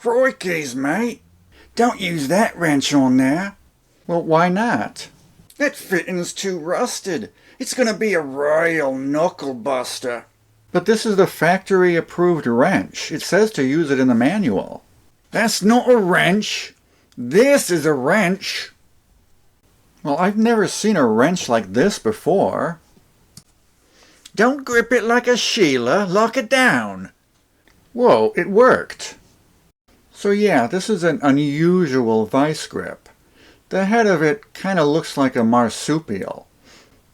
Crikey's, mate. Don't use that wrench on there. Well, why not? That fitting's too rusted. It's gonna be a royal knuckle buster. But this is the factory-approved wrench. It says to use it in the manual. That's not a wrench. This is a wrench. Well, I've never seen a wrench like this before. Don't grip it like a Sheila. Lock it down. Whoa, it worked. So yeah, this is an unusual vice grip. The head of it kind of looks like a marsupial.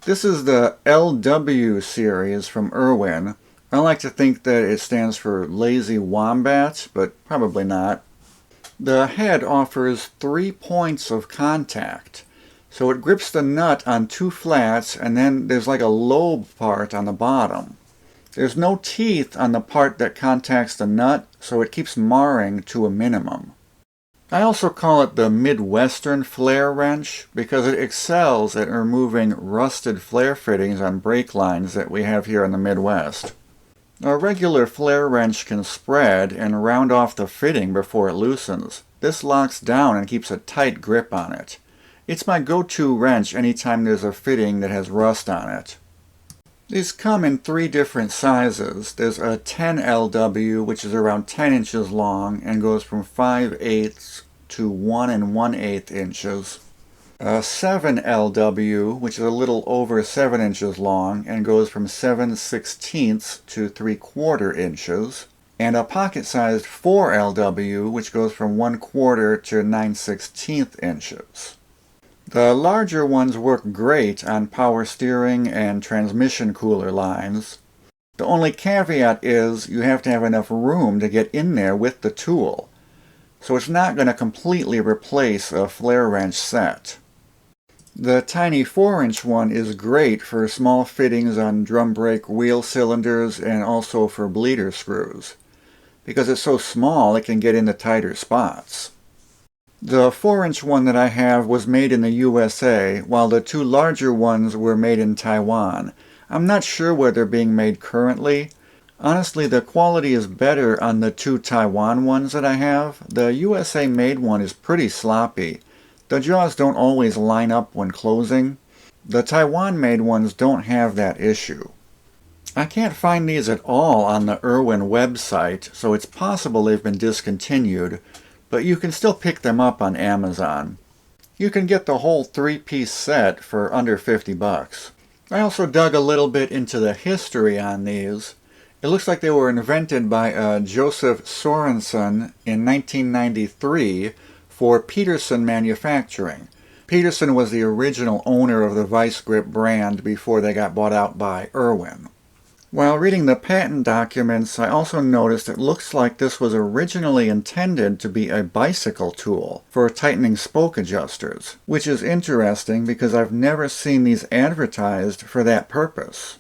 This is the LW series from Irwin. I like to think that it stands for lazy wombat, but probably not. The head offers 3 points of contact. So it grips the nut on 2 flats, and then there's like a lobe part on the bottom. There's no teeth on the part that contacts the nut, so it keeps marring to a minimum. I also call it the Midwestern flare wrench because it excels at removing rusted flare fittings on brake lines that we have here in the Midwest. A regular flare wrench can spread and round off the fitting before it loosens. This locks down and keeps a tight grip on it. It's my go-to wrench anytime there's a fitting that has rust on it. These come in 3 different sizes. There's a 10 LW, which is around 10 inches long and goes from 5/8 to 1 1/8 inches. A 7 LW, which is a little over 7 inches long and goes from 7/16 to 3/4 inches. And a pocket-sized 4 LW, which goes from 1/4 to 9/16 inches. The larger ones work great on power steering and transmission cooler lines. The only caveat is you have to have enough room to get in there with the tool. So it's not going to completely replace a flare wrench set. The tiny 4-inch one is great for small fittings on drum brake wheel cylinders and also for bleeder screws. Because it's so small it can get into tighter spots. The 4-inch one that I have was made in the USA, while the 2 larger ones were made in Taiwan. I'm not sure where they're being made currently. Honestly, the quality is better on the 2 Taiwan ones that I have. The USA made one is pretty sloppy. The jaws don't always line up when closing. The Taiwan made ones don't have that issue. I can't find these at all on the Irwin website, so it's possible they've been discontinued. But you can still pick them up on Amazon. You can get the whole 3-piece set for under $50. I also dug a little bit into the history on these. It looks like they were invented by Joseph Sorensen in 1993 for Peterson Manufacturing. Peterson was the original owner of the Vice Grip brand before they got bought out by Irwin. While reading the patent documents, I also noticed it looks like this was originally intended to be a bicycle tool for tightening spoke adjusters, which is interesting because I've never seen these advertised for that purpose.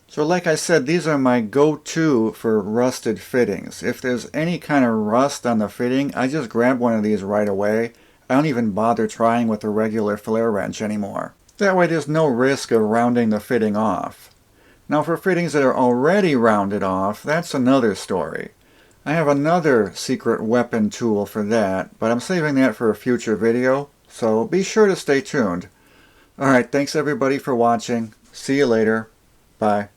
So like I said, these are my go-to for rusted fittings. If there's any kind of rust on the fitting, I just grab one of these right away. I don't even bother trying with a regular flare wrench anymore. That way there's no risk of rounding the fitting off. Now for fittings that are already rounded off, that's another story. I have another secret weapon tool for that, but I'm saving that for a future video, so be sure to stay tuned. Alright, thanks everybody for watching. See you later. Bye.